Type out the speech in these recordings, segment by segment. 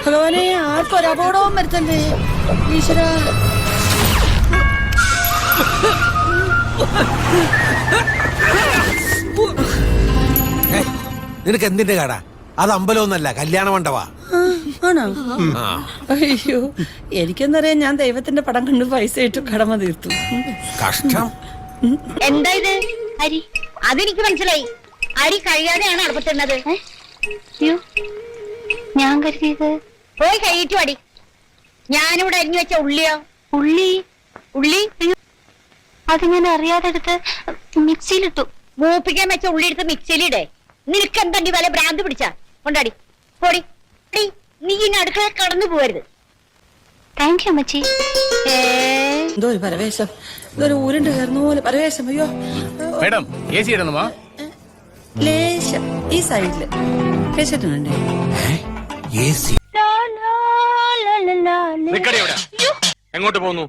ഭഗവാനെ, ആർക്കൊരപകടവും വരുത്തല്ലേ ഈശ്വര. നിനക്ക് എന്തിന്റെ കട? അത് അമ്പലമൊന്നല്ല, കല്യാണ മണ്ഡപാ. ആണോ? അയ്യോ, എനിക്കെന്നറിയാം, ഞാൻ ദൈവത്തിന്റെ പടം കണ്ട് പൈസ ഇട്ട് കടമ തീർത്തു. കഷ്ടം. എന്താ ഇത്? അരി? അതെനിക്ക് മനസ്സിലായി. അരി കഴിയാതെയാണ് അടുപ്പത്തിടുന്നത്. ഞാൻ കരുതിയത് പോയി കഴിയിട്ടു അടി. ഞാനിവിടെ അരിഞ്ഞു വെച്ച ഉള്ളിയോ? ഉള്ളി അതിങ്ങനെ അറിയാതെ എടുത്ത് മിക്സിയിലിട്ടു. മൂപ്പിക്കാൻ വെച്ച ഉള്ളി എടുത്ത് മിക്സിയിലിടെ. നിനക്ക് എന്താണ്ടി വല്ല ഭ്രാന്ത് പിടിച്ചാ? കൊണ്ടാടി പോടി. നീ ഇനി അടുക്കള കടന്നു പോവരുത്. താങ്ക് യു അമ്മച്ചി. എന്തോ ഒരു പരവേശം, ഇതൊരു ഊരുണ്ട് കയറുന്ന പോലെ പരവേശം. അയ്യോ മേഡം, AC ഇടണമോ? ലേശം ഈ സൈഡില് കേട്ടിട്ടുണ്ടേ. എങ്ങോട്ട് പോകുന്നു?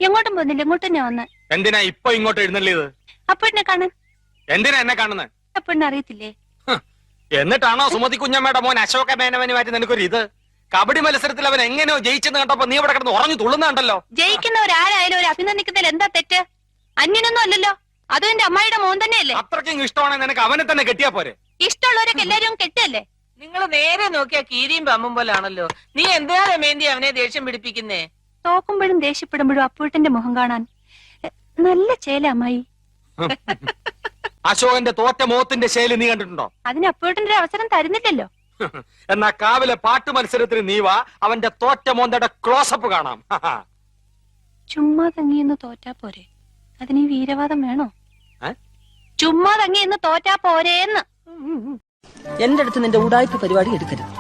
എങ്ങോട്ടും പോകുന്നില്ല, ഇങ്ങോട്ട് തന്നെ വന്ന്. എന്തിനാ ഇപ്പൊ ഇങ്ങോട്ട് എഴുന്നള്ളിയത്? അപ്പഴിനെ കാണാൻ. എന്തിനാ എന്നെ കാണുന്നത്? അപ്പഴിനെ അറിയത്തില്ലേ? എന്നിട്ടാണോ സുമതി കുഞ്ഞമ്മയുടെ മോൻ അശോക മേനവന് മാറ്റി നിനക്കൊരു ഇത്? കബഡി മത്സരത്തിൽ അവൻ എങ്ങനെയോ ജയിച്ചെന്ന് കണ്ടപ്പോ നീ ഇവിടെ കിടന്ന് ഉറഞ്ഞു തുള്ളുന്നുണ്ടല്ലോ. ജയിക്കുന്നവരാരായാലും ഒരു അഭിനന്ദിക്കുന്നതിൽ എന്താ തെറ്റ്? അന്യനൊന്നും അല്ലല്ലോ, അതും എന്റെ അമ്മായിയുടെ മോൻ തന്നെയല്ലേ. അത്രയ്ക്കും ഇഷ്ടമാണെങ്കിൽ നിനക്ക് അവനെ തന്നെ കെട്ടിയാ പോരെ? ഇഷ്ടമുള്ളവരൊക്കെ എല്ലാരും കെട്ടല്ലേ? നിങ്ങൾ നേരെ നോക്കിയാ കീരിയും പമ്പും പോലാണല്ലോ. നീ എന്തിനാ രമേന്തി അവനെ ദേഷ്യം പിടിപ്പിക്കുന്നേ? തോക്കുമ്പോഴും ദേഷ്യപ്പെടുമ്പോഴും അപ്പൂട്ടന്റെ മുഖം കാണാൻ നല്ല ചേല അമ്മായി. അശോകന്റെ തോറ്റ മോത്തിന്റെ ശൈലി നീ കണ്ടിട്ടുണ്ടോ? അതിന് അപ്പൂട്ടന്റെ ഒരു അവസരം തരുന്നില്ലല്ലോ. എന്നാ കാവിലെ പാട്ട് മത്സരത്തിന് നീ വാ, അവന്റെ തോറ്റ മോന്തയുടെ ക്ലോസപ്പ് കാണാം. ചുമ്മാ തങ്ങിയെന്ന് തോറ്റാ പോരെ, അതിന് ഈ വീരവാദം വേണോ? ചുമ്മാ തങ്ങിയെന്ന് തോറ്റാ പോരേന്ന്. എന്റെ അടുത്ത് നിന്റെ ഉടായ്പ പരിപാടി എടുക്കരുത്.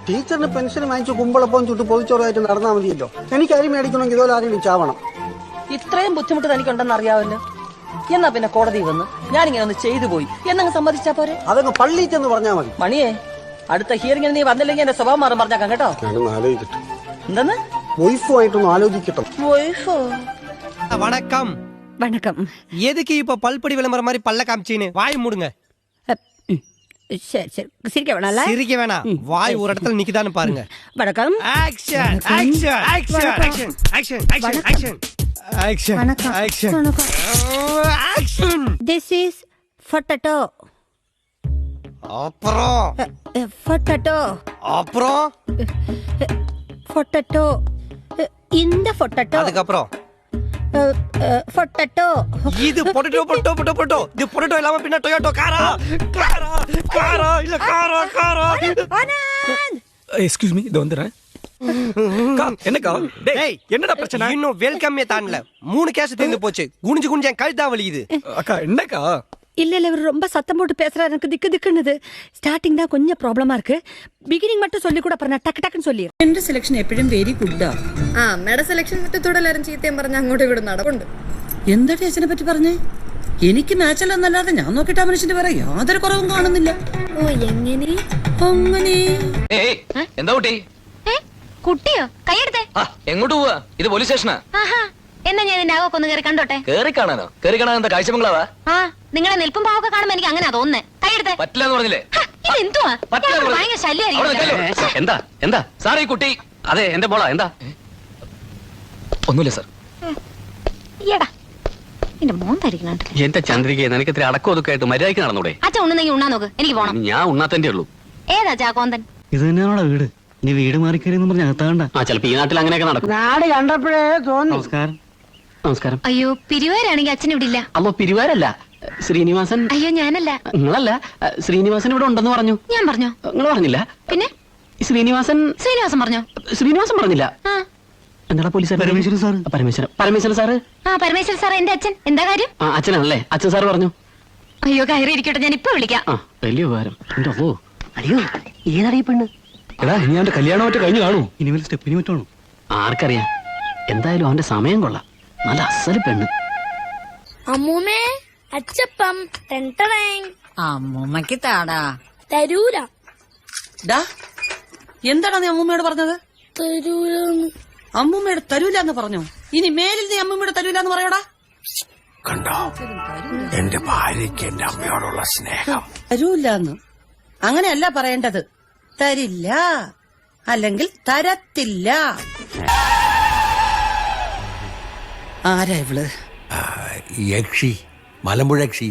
ടീച്ചറിന് പെൻഷൻ വാങ്ങിച്ചു കുമ്പളപ്പം ചുട്ട് പൊതിച്ചോറായിട്ട് നടന്നാൽ മതിയല്ലോ. എനിക്ക് അരി മേടിക്കണമെങ്കിൽ ഇതുപോലെ ആരെങ്കിലും ചാവണം. ഇത്രയും ബുദ്ധിമുട്ട് തനിക്കുണ്ടെന്ന് അറിയാവല്ലോ. എന്നാ പിന്നെ കോടതി വന്ന് ഞാനിങ്ങനെ ഒന്ന് ചെയ്തു പോയി എന്നങ്ങ് സമ്മതിച്ചാ പോരെ? അതങ്ങ് പള്ളിയിൽ ചെന്ന് പറഞ്ഞാൽ മതി. മണിയെ, അടുത്ത ഹിയറിംഗിന് നീ വന്നില്ലെങ്കിൽ എന്റെ സ്വഭാവം മാറും പറഞ്ഞേക്കാം കേട്ടോ. ഞാനൊന്ന് ആലോചിക്കട്ടെ. എന്തെന്ന്? വൈഫുമായിട്ടൊന്ന് ആലോചിക്കട്ടെ. வணக்கம். வணக்கம். எதுக்கு இப்ப பல்படி விளம்பரம் மாதிரி பல்ல காமிச்சின்னு வாய் மூடுங்க. சரி சரி, சிரிக்க வேணாம்ல? சிரிக்க வேணாம், வாய் ஒரு இடத்துல நிக்குதான்னு பாருங்க. வணக்கம். Action action action action action action action action வணக்கம். ஆக்ஷன் வணக்கம். ஆக்ஷன். This is potato. அப்புறம் Potato. அப்புறம் Potato. இந்த potato. அதுக்கப்புறம் potato. இது பொட்டேட்டோ பொட்டோ பொட்டோ பொட்டோ. இது பொட்டேட்டோ இல்லாம பின்ன டொயோட்டோ காரா காரா காரா இல்ல காரா காரா. எக்ஸ்கியூஸ் மீ, இது வந்துறேன். என்னக்கா? டேய், என்னடா பிரச்சனை? இன்னும் வெல்கம்மே தான்ல 3 கேஸ் தீர்ந்து போச்சு. குனிஞ்சு குனிஞ்சு என் கழுத்தா வலிக்குது. அக்கா என்னக்கா? இல்ல இவர் ரொம்ப சத்தம் போட்டு பேசுறாரு, எனக்கு திக்கு திக்குன்னுது. ஸ்டார்டிங் தான் கொஞ்சம் ப்ராப்ளமா இருக்கு. பிகினிங் மட்டும் சொல்லி கூட அப்புறம் நான் ടക്ക് ടക്ക് சொல்லிடுறேன். എന്റെ സെലക്ഷൻ എപ്പോഴും വെരി ഗുഡാ. അമ്മയുടെ സെലക്ഷൻ മുറ്റത്തോടെ എല്ലാരും ചീത്തയും പറഞ്ഞ് അങ്ങോട്ടും ഇവിടെ നടക്കുന്നുണ്ട്. എന്താ ടീച്ചറിനെ പറ്റി പറഞ്ഞേ? എനിക്ക് മാച്ചല്ലെന്നല്ലാതെ ഞാൻ നോക്കിയിട്ട് ആ മനുഷ്യന്റെ വേറെ യാതൊരു കുറവും കാണുന്നില്ല. ഓ, എങ്ങനെ അങ്ങനെ എന്താ കുട്ടി? കുട്ടിയോ? കൈയെടുത്തേ. എങ്ങോട്ട് പോവാ? ഇത് പോലീസ് സ്റ്റേഷനാ. എന്നാ ഞാൻ ഇതിന്റെ ആകൊക്കെ ഒന്ന് കയറി കണ്ടോട്ടെ. കേറി കാണാനോ? കേറി കാണാൻ എന്താ കാഴ്ചമംഗളാവാ? നിങ്ങളെ നിൽപ്പും പാവൊക്കെ കാണുമ്പോ എനിക്ക് അങ്ങനെ തോന്നുന്നേ. കൈയെടുത്തേ. പറ്റില്ല എന്ന് പറഞ്ഞില്ലേ? ഇതെന്തുവാ? പറ്റില്ല. ഭയങ്കര ശല്യമായിരിക്കും. എന്താ എന്താ സാറേ കുട്ടി? അതെ എന്റെ മോളാ. എന്താ? ഒന്നുമില്ല സാർ. എന്റെ മോൻ തരിക്കണം. എന്റെ ചന്ദ്രികയെ നിനക്ക് ഇത്ര അടക്കം ഒതുക്കെ ആയിട്ട് മര്യാദയ്ക്ക് നടന്നൂടെ? അച്ഛൻ ഉണ്ണെന്നെങ്കിൽ ഉണ്ണാൻ നോക്ക്, എനിക്ക് പോണം. ഞാൻ ഉണ്ണാത്തന്റെ ഉള്ളൂ. ഏതാ ചാക്കോന്തൻ? ഇത് തന്നെയാണോ വീട്? ഇനി വീട് മാറിക്കറിയെന്ന് പറഞ്ഞ അകത്താണ്ട. ചിലപ്പോ ഈ നാട്ടിൽ അങ്ങനെയൊക്കെ നടക്കും. നാട് കണ്ടപ്പോഴേ തോന്നി. നമസ്കാരം. നമസ്കാരം. അയ്യോ, പിരിവാരാണെങ്കിൽ അച്ഛൻ ഇവിടെ ഇല്ല. അമ്മ പിരിവാരല്ല, ശ്രീനിവാസൻ. അയ്യോ, ഞാനല്ല. നിങ്ങളല്ല, ശ്രീനിവാസൻ ഇവിടെ ഉണ്ടെന്ന് പറഞ്ഞു. ഞാൻ പറഞ്ഞോ? നിങ്ങൾ പറഞ്ഞില്ല. പിന്നെ ശ്രീനിവാസൻ പറഞ്ഞോ? ശ്രീനിവാസൻ പറഞ്ഞില്ല. എന്താ police? Parameswaran sir. Parameswaran sir. Parameswaran sir എന്റെ അച്ഛൻ. എന്താ കാര്യം? അച്ഛനാണല്ലേ? അച്ഛൻ സാറ് പറഞ്ഞു. അയ്യോ, കയറി ഇരിക്കട്ടെ, ഞാൻ ഇപ്പൊ വിളിക്കാം. വലിയ ഉപകാരം. എന്റെ അപ്പോ അയ്യോ, ഏതറിയ പെണ്ണ്? എടാ, ഇനി അവന്റെ കല്യാണം മറ്റോ കഴിഞ്ഞു കാണൂ. ഇനി വല്ല സ്റ്റെപ്പിന് പറ്റുള്ളൂ. ആർക്കറിയാം. എന്തായാലും അവന്റെ സമയം കൊള്ളാം. നല്ല അസല് പെണ്ണ്. അമ്മൂമ്മേ, അച്ചപ്പം അമ്മൂമ്മക്ക് താടാ തരൂല. എന്താടാ നീ അമ്മൂമ്മയോട് പറഞ്ഞത്? തരൂല. അമ്മൂമ്മയോട് തരൂലെന്ന് പറഞ്ഞോ? ഇനി മേലിൽ നീ അമ്മൂമ്മയോട് തരൂലെന്ന് പറയോടാ. കണ്ടോ എന്റെ ഭാര്യയ്ക്ക് എന്റെ അമ്മയോടുള്ള സ്നേഹം. തരൂല്ലാന്ന് അങ്ങനെയല്ല പറയേണ്ടത്. തരില്ല, അല്ലെങ്കിൽ തരത്തില്ല. ആരാ ഇവള്? യക്ഷി, മലമ്പുഴ യക്ഷി.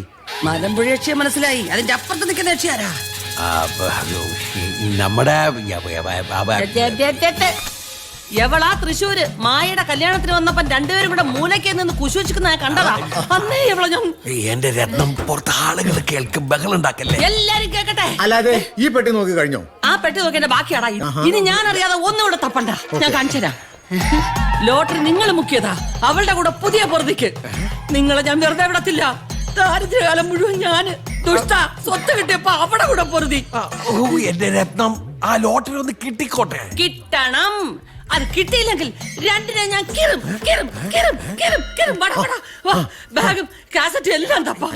മലമ്പുഴ യക്ഷിയെ മനസ്സിലായി. അതിന്റെ അപ്പുറത്ത് നിൽക്കുന്ന യക്ഷി ആരാ? നമ്മുടെ എവളാ തൃശ്ശൂര് മായയുടെ കല്യാണത്തിന് വന്നപ്പോ രണ്ടുപേരും കൂടെ മൂലയ്ക്ക് നിന്ന് കുശുവെച്ചിക്കുന്ന കണ്ടതാ. അന്നേ എവളെ ഞാൻ എന്റെ രത്നം പുറത്ത് ആളുകൾ കേൾക്കും, ബഹളുണ്ടാക്കല്ലേ. എല്ലാരും കേക്കട്ടെ. അല്ലാതെ ഈ പെട്ടി നോക്കി കഴിഞ്ഞോ? ആ പെട്ടി നോക്കി എന്റെ ബാക്കിയാടാ. ഇനി ഞാൻ അറിയാതെ ഒന്നും ഇവിടെ തപ്പണ്ട. ഞാൻ കാണിച്ചുതരാം. ലോട്ടറി നിങ്ങൾ മുക്കിയതാ അവളുടെ കൂടെ പുതിയ പൊറുതിക്ക്. നിങ്ങളെ ഞാൻ വെറുതെ വിടത്തില്ല. ദാരിദ്ര്യകാലം മുഴുവൻ ഞാന് ദുഷ്ട സ്വത്ത് കിട്ടിയപ്പോ അവിടെ കൂടെ പൊറുതി. എന്റെ രത്നം, ആ ലോട്ടറി ഒന്ന് കിട്ടിക്കോട്ടെ. കിട്ടണം. അത് കിട്ടിയില്ലെങ്കിൽ രണ്ടിനെ ഞാൻ കിറും കിറും കിറും കിറും കിറും ബാഗും കാസറ്റും എല്ലാം തപ്പാ.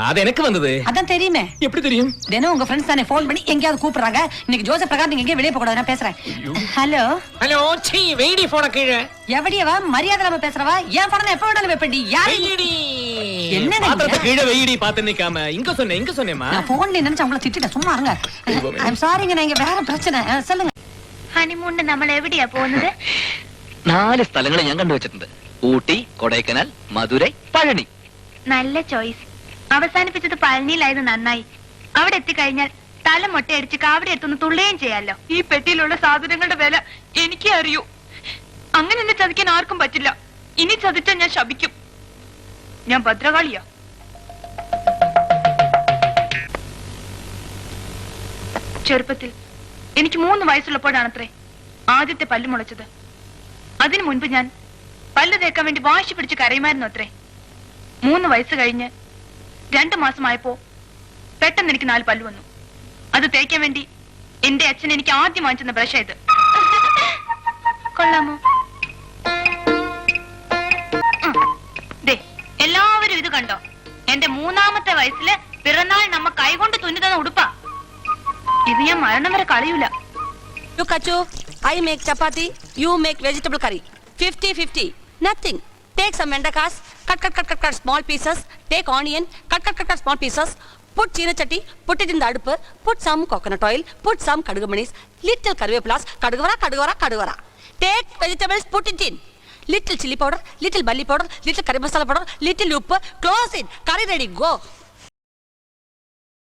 அது எனக்கு வந்தது. அதான் தெரியுமே. எப்படி தெரியும்? தினம் உங்க ஃப்ரெண்ட்ஸ் தானே ஃபோன் பண்ணி எங்கேயாவது கூப்பிடுறாங்க. இன்னைக்கு ஜோசப் பிரகாஷ் நீங்க எங்கேயும் வெளியே போக கூடாது. நான் பேசுறேன். ஹலோ ഹലോ ചീ വെയിടി ഫോണ കീഴே எவடியவா மரியாதை இல்லாம பேசுறவா? ஏன் பணம் எப்ப வேணாலும் வைப்பேன்டி. யாரு என்னங்க பாத்திரத்தை கீழே வெயிடி பார்த்து நிக்காம இங்க சொன்னேம்மா. நான் போன்ல நினைச்சு அவங்கள திட்டிட்டேன். சும்மா இருங்க. ஐம் சாரிங்க. நான் இங்க வேற பிரச்சனை. சொல்லுங்க. ഹണിമൂണിന് നമ്മൾ എവിടെയാ പോകുന്നത്? 4 സ്ഥലങ്ങൾ ഞാൻ കണ്ടുവച്ചിട്ടുണ്ട്. ഊട്ടി, കൊടൈക്കനാൽ, മധുരൈ, പഴനി. നല്ല ചോയ്സ്. അവസാനിപ്പിച്ചത് പഴനിയിലായത് നന്നായി. അവിടെ എത്തിക്കഴിഞ്ഞാൽ തല മൊട്ടയടിച്ച് കാവടി എടുത്തൊന്ന് തുള്ളുകയും ചെയ്യാലോ. ഈ പെട്ടിയിലുള്ള സാധനങ്ങളുടെ വില എനിക്കേ അറിയൂ. അങ്ങനെ എന്നെ ചതിക്കാൻ ആർക്കും പറ്റില്ല. ഇനി ചതിച്ചാൽ ഞാൻ ശപിക്കും. ഞാൻ ഭദ്രകാളിയാ. ചെറുപ്പത്തിൽ എനിക്ക് 3 വയസ്സുള്ളപ്പോഴാണത്രേ ആദ്യത്തെ പല്ല് മുളച്ചത്. അതിനു മുൻപ് ഞാൻ പല്ല് തേക്കാൻ വേണ്ടി വാശി പിടിച്ച് കരയുമായിരുന്നു അത്രേ. 3 വയസ്സ് കഴിഞ്ഞ് 2 മാസമായപ്പോ പെട്ടെന്ന് എനിക്ക് 4 പല്ല് വന്നു. അത് തേക്കാൻ വേണ്ടി എന്റെ അച്ഛൻ എനിക്ക് ആദ്യം വാങ്ങിച്ചെന്ന ബ്രഷ് ഇത്. കൊള്ളാമോ? ദേ, എല്ലാവരും ഇത് കണ്ടോ? എന്റെ 3ാമത്തെ വയസ്സില് പിറന്നാൾ നമ്മ കൈകൊണ്ട് തുന്നി ഉടുപ്പാ. ഇത് ഞാൻ മരണം വരെ കളയൂല. Look at you. I make chapati, you make vegetable curry. 50-50. Nothing. Take some vendakas, cut small pieces. Take onion, cut small pieces. Put china chatti, put it in the adupu. Put some coconut oil, put some kadugumanis, little karvepulas, kadugavara. Take vegetables, put it in. Little chili powder, little bully powder, little curry masala powder, little uppu. Close it. Curry ready. Go.